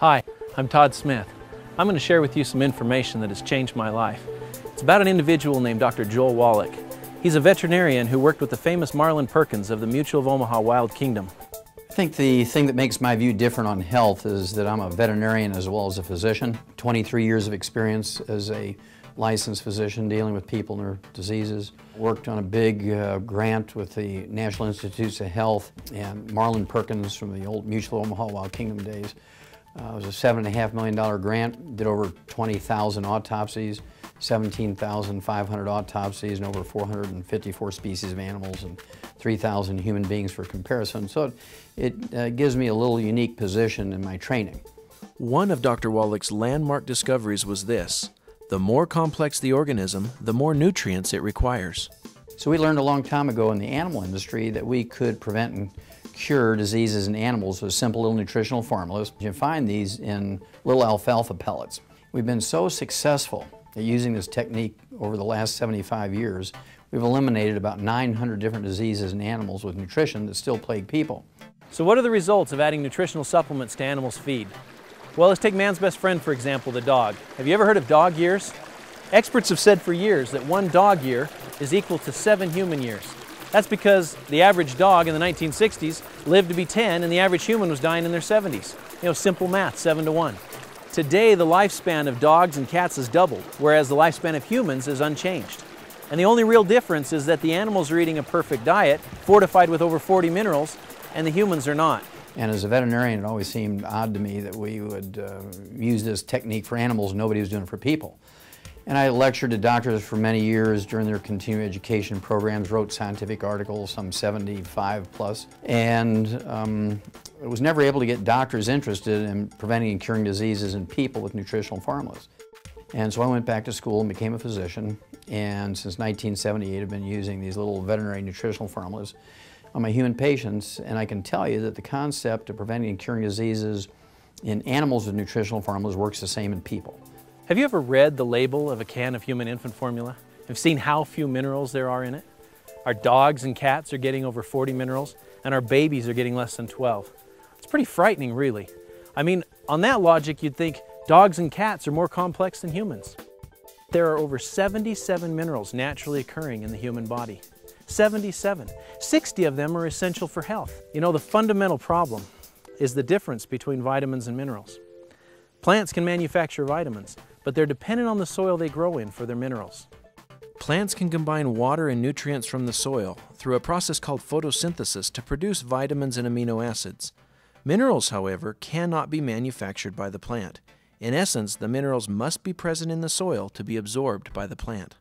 Hi, I'm Todd Smith. I'm going to share with you some information that has changed my life. It's about an individual named Dr. Joel Wallach. He's a veterinarian who worked with the famous Marlin Perkins of the Mutual of Omaha Wild Kingdom. I think the thing that makes my view different on health is that I'm a veterinarian as well as a physician. 23 years of experience as a licensed physician dealing with people and their diseases. Worked on a big grant with the National Institutes of Health and Marlin Perkins from the old Mutual of Omaha Wild Kingdom days. It was a $7.5 million grant, did over 20,000 autopsies, 17,500 autopsies, and over 454 species of animals and 3,000 human beings for comparison. So it gives me a little unique position in my training. One of Dr. Wallach's landmark discoveries was this: the more complex the organism, the more nutrients it requires. So we learned a long time ago in the animal industry that we could prevent and cure diseases in animals with simple little nutritional formulas. You find these in little alfalfa pellets. We've been so successful at using this technique over the last 75 years, we've eliminated about 900 different diseases in animals with nutrition that still plague people. So what are the results of adding nutritional supplements to animals' feed? Well, let's take man's best friend, for example, the dog. Have you ever heard of dog years? Experts have said for years that one dog year is equal to 7 human years. That's because the average dog in the 1960s lived to be 10 and the average human was dying in their 70s. You know, simple math, 7 to 1. Today, the lifespan of dogs and cats has doubled, whereas the lifespan of humans is unchanged. And the only real difference is that the animals are eating a perfect diet, fortified with over 40 minerals, and the humans are not. And as a veterinarian, it always seemed odd to me that we would use this technique for animals and nobody was doing it for people. And I lectured to doctors for many years during their continuing education programs, wrote scientific articles, some 75 plus, and I was never able to get doctors interested in preventing and curing diseases in people with nutritional formulas. And so I went back to school and became a physician, and since 1978 I've been using these little veterinary nutritional formulas on my human patients, and I can tell you that the concept of preventing and curing diseases in animals with nutritional formulas works the same in people. Have you ever read the label of a can of human infant formula? Have seen how few minerals there are in it? Our dogs and cats are getting over 40 minerals, and our babies are getting less than 12. It's pretty frightening, really. I mean, on that logic, you'd think dogs and cats are more complex than humans. There are over 77 minerals naturally occurring in the human body. 77. 60 of them are essential for health. You know, the fundamental problem is the difference between vitamins and minerals. Plants can manufacture vitamins, but they're dependent on the soil they grow in for their minerals. Plants can combine water and nutrients from the soil through a process called photosynthesis to produce vitamins and amino acids. Minerals, however, cannot be manufactured by the plant. In essence, the minerals must be present in the soil to be absorbed by the plant.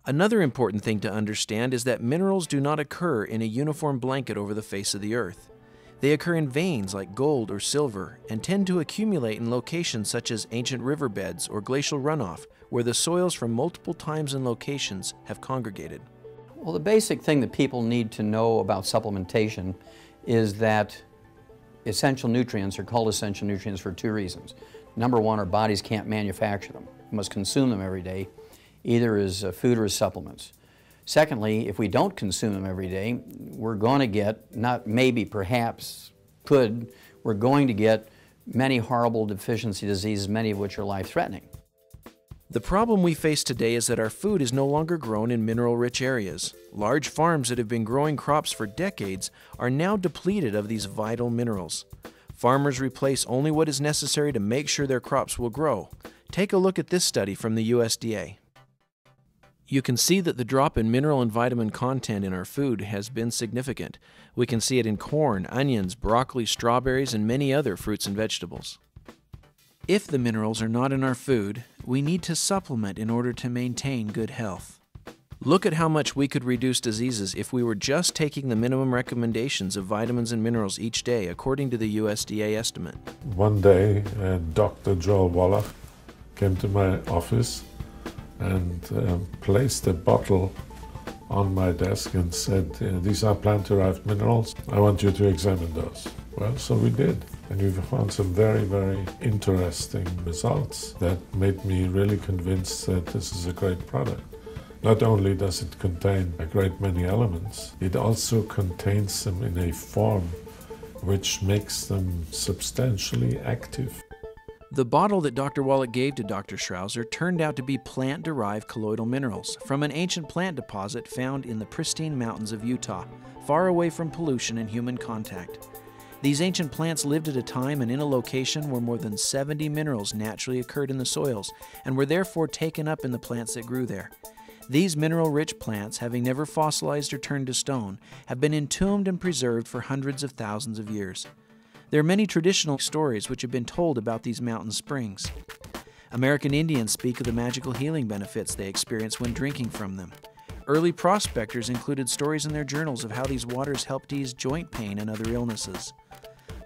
Another important thing to understand is that minerals do not occur in a uniform blanket over the face of the earth. They occur in veins like gold or silver and tend to accumulate in locations such as ancient riverbeds or glacial runoff, where the soils from multiple times and locations have congregated. Well, the basic thing that people need to know about supplementation is that essential nutrients are called essential nutrients for 2 reasons. Number one, our bodies can't manufacture them. We must consume them every day, either as food or as supplements. Secondly, if we don't consume them every day, we're going to get, not maybe, perhaps, could, we're going to get many horrible deficiency diseases, many of which are life-threatening. The problem we face today is that our food is no longer grown in mineral-rich areas. Large farms that have been growing crops for decades are now depleted of these vital minerals. Farmers replace only what is necessary to make sure their crops will grow. Take a look at this study from the USDA. You can see that the drop in mineral and vitamin content in our food has been significant. We can see it in corn, onions, broccoli, strawberries, and many other fruits and vegetables. If the minerals are not in our food, we need to supplement in order to maintain good health. Look at how much we could reduce diseases if we were just taking the minimum recommendations of vitamins and minerals each day, according to the USDA estimate. One day, Dr. Joel Wallach came to my office and placed a bottle on my desk and said, these are plant-derived minerals. I want you to examine those. Well, so we did. And we found some very, very interesting results that made me really convinced that this is a great product. Not only does it contain a great many elements, it also contains them in a form which makes them substantially active. The bottle that Dr. Wallach gave to Dr. Schrauser turned out to be plant-derived colloidal minerals from an ancient plant deposit found in the pristine mountains of Utah, far away from pollution and human contact. These ancient plants lived at a time and in a location where more than 70 minerals naturally occurred in the soils and were therefore taken up in the plants that grew there. These mineral-rich plants, having never fossilized or turned to stone, have been entombed and preserved for hundreds of thousands of years. There are many traditional stories which have been told about these mountain springs. American Indians speak of the magical healing benefits they experience when drinking from them. Early prospectors included stories in their journals of how these waters helped ease joint pain and other illnesses.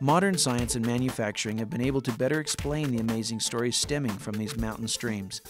Modern science and manufacturing have been able to better explain the amazing stories stemming from these mountain streams.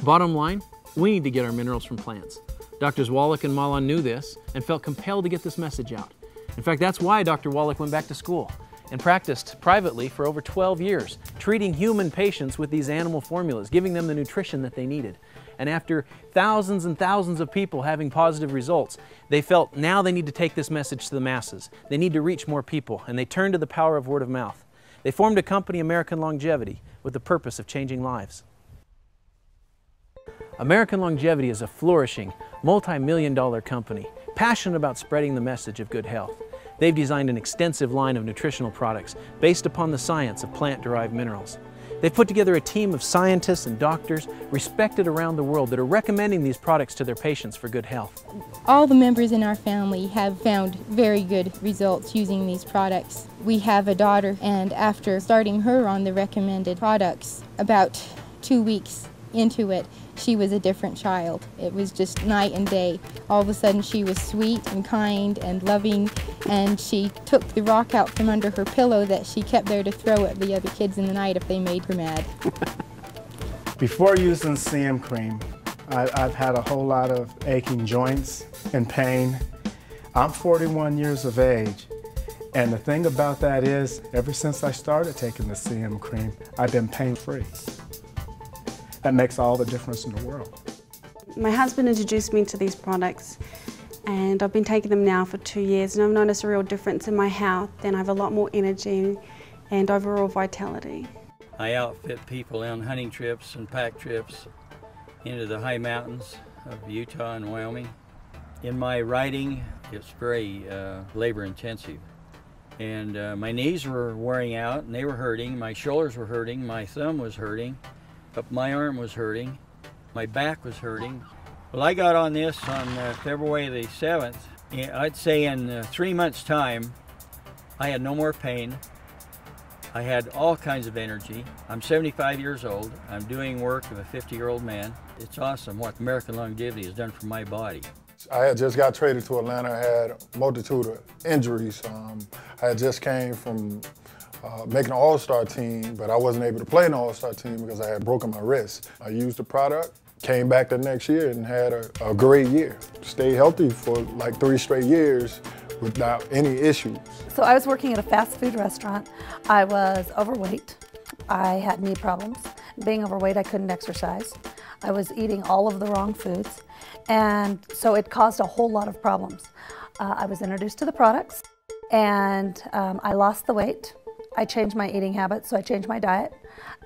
Bottom line, we need to get our minerals from plants. Doctors Wallach and Malon knew this and felt compelled to get this message out. In fact, that's why Dr. Wallach went back to school and practiced privately for over 12 years, treating human patients with these animal formulas, giving them the nutrition that they needed. And after thousands and thousands of people having positive results, they felt now they need to take this message to the masses. They need to reach more people, and they turned to the power of word of mouth. They formed a company, American Longevity, with the purpose of changing lives. American Longevity is a flourishing, multi-million-dollar company, passionate about spreading the message of good health. They've designed an extensive line of nutritional products based upon the science of plant-derived minerals. They've put together a team of scientists and doctors respected around the world that are recommending these products to their patients for good health. All the members in our family have found very good results using these products. We have a daughter, and after starting her on the recommended products, about 2 weeks into it, she was a different child. It was just night and day. All of a sudden she was sweet and kind and loving, and she took the rock out from under her pillow that she kept there to throw at the other kids in the night if they made her mad. Before using CM cream, I've had a whole lot of aching joints and pain. I'm 41 years of age, and the thing about that is, ever since I started taking the CM cream, I've been pain-free. That makes all the difference in the world. My husband introduced me to these products, and I've been taking them now for 2 years, and I've noticed a real difference in my health, and I have a lot more energy and overall vitality. I outfit people on hunting trips and pack trips into the high mountains of Utah and Wyoming. In my riding, it's very labor intensive. And my knees were wearing out and they were hurting, my shoulders were hurting, my thumb was hurting, but my arm was hurting, my back was hurting. Well, I got on this on February the 7th. I'd say in 3 months' time, I had no more pain. I had all kinds of energy. I'm 75 years old. I'm doing work of a 50-year-old man. It's awesome what American Longevity has done for my body. I had just got traded to Atlanta. I had a multitude of injuries. I had just came from making an all-star team, but I wasn't able to play in the all-star team because I had broken my wrist. I used the product, came back the next year and had a great year. Stayed healthy for like 3 straight years without any issues. So I was working at a fast food restaurant. I was overweight. I had knee problems. Being overweight, I couldn't exercise. I was eating all of the wrong foods. And so it caused a whole lot of problems. I was introduced to the products, and I lost the weight. I changed my eating habits, so I changed my diet,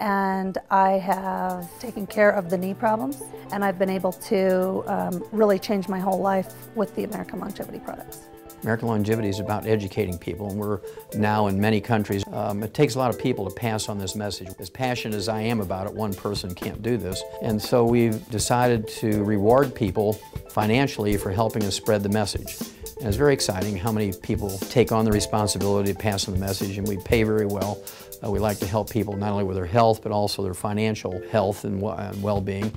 and I have taken care of the knee problems, and I've been able to really change my whole life with the American Longevity products. American Longevity is about educating people, and we're now in many countries. It takes a lot of people to pass on this message. As passionate as I am about it, one person can't do this. And so we've decided to reward people financially for helping us spread the message. And it's very exciting how many people take on the responsibility to pass on the message, and we pay very well. We like to help people not only with their health, but also their financial health and well-being.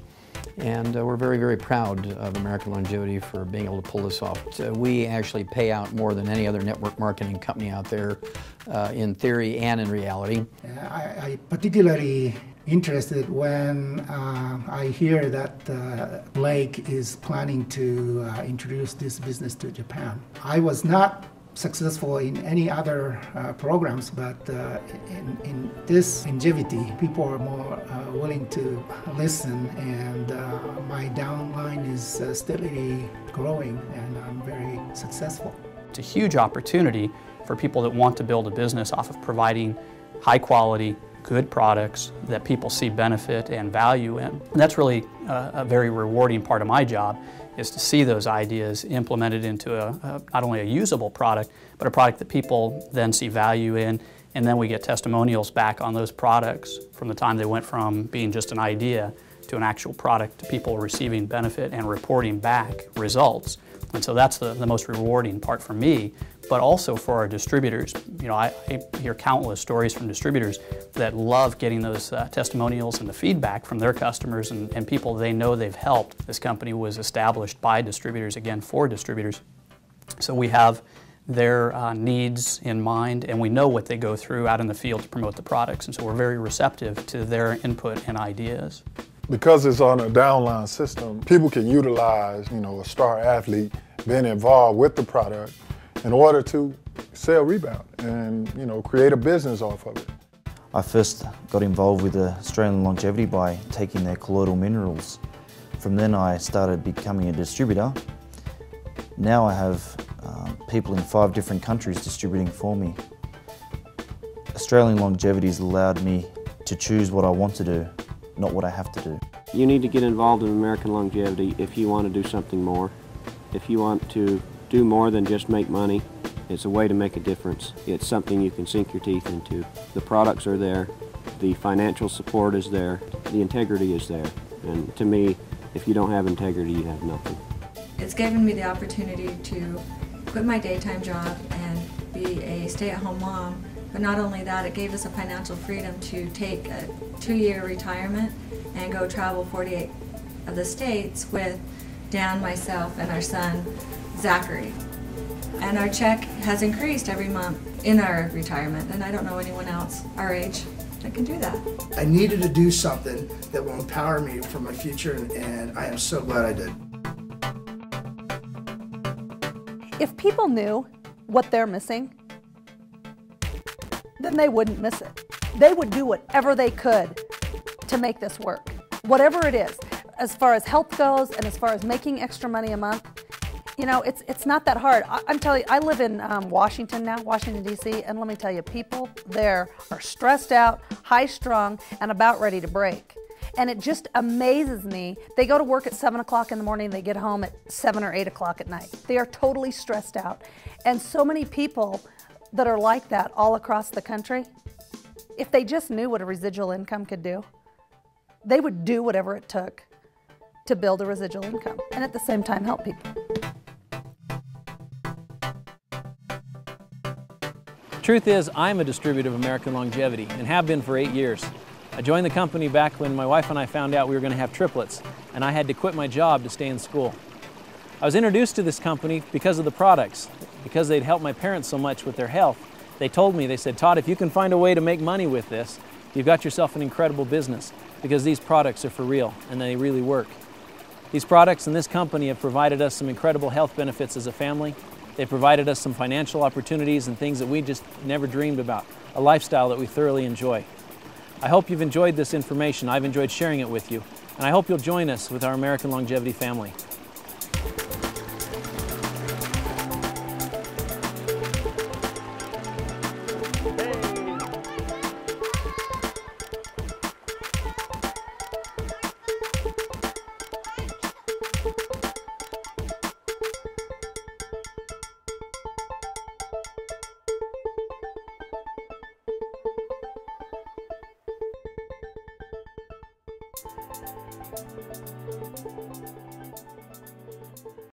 And we're very, very proud of American Longevity for being able to pull this off. We actually pay out more than any other network marketing company out there, in theory and in reality. I particularly interested when I hear that Blake is planning to introduce this business to Japan. I was not successful in any other programs, but in this longevity, people are more willing to listen, and my downline is steadily growing, and I'm very successful. It's a huge opportunity for people that want to build a business off of providing high quality, good products that people see benefit and value in. And that's really a very rewarding part of my job, is to see those ideas implemented into not only a usable product, but a product that people then see value in, and then we get testimonials back on those products from the time they went from being just an idea to an actual product, to people receiving benefit and reporting back results. And so that's the most rewarding part for me, but also for our distributors. You know, I hear countless stories from distributors that love getting those testimonials and the feedback from their customers and people they know they've helped. This company was established by distributors, again, for distributors. So we have their needs in mind, and we know what they go through out in the field to promote the products. And so we're very receptive to their input and ideas. Because it's on a downline system, people can utilize, a star athlete being involved with the product in order to sell Rebound and, create a business off of it. I first got involved with Australian Longevity by taking their colloidal minerals. From then I started becoming a distributor. Now I have people in 5 different countries distributing for me. Australian Longevity has allowed me to choose what I want to do, not what I have to do. You need to get involved in American Longevity if you want to do something more. If you want to do more than just make money, it's a way to make a difference. It's something you can sink your teeth into. The products are there, the financial support is there, the integrity is there. And to me, if you don't have integrity, you have nothing. It's given me the opportunity to quit my daytime job and be a stay-at-home mom. But not only that, it gave us a financial freedom to take a 2-year retirement and go travel 48 of the states with Dan, myself, and our son, Zachary. And our check has increased every month in our retirement, and I don't know anyone else our age that can do that. I needed to do something that will empower me for my future, and I am so glad I did. If people knew what they're missing, then they wouldn't miss it. They would do whatever they could to make this work. Whatever it is, as far as health goes and as far as making extra money a month, it's not that hard. I'm telling you, I live in Washington now, Washington, D.C., and let me tell you, people there are stressed out, high-strung, and about ready to break. And it just amazes me. They go to work at 7 o'clock in the morning, they get home at 7 or 8 o'clock at night. They are totally stressed out. And so many people that are like that all across the country, if they just knew what a residual income could do, they would do whatever it took to build a residual income and at the same time help people. Truth is, I'm a distributor of American Longevity and have been for 8 years. I joined the company back when my wife and I found out we were going to have triplets, and I had to quit my job to stay in school. I was introduced to this company because of the products, because they'd helped my parents so much with their health. They told me, they said, Todd, if you can find a way to make money with this, you've got yourself an incredible business, because these products are for real and they really work. These products and this company have provided us some incredible health benefits as a family. They've provided us some financial opportunities and things that we just never dreamed about, a lifestyle that we thoroughly enjoy. I hope you've enjoyed this information. I've enjoyed sharing it with you, and I hope you'll join us with our American Longevity family.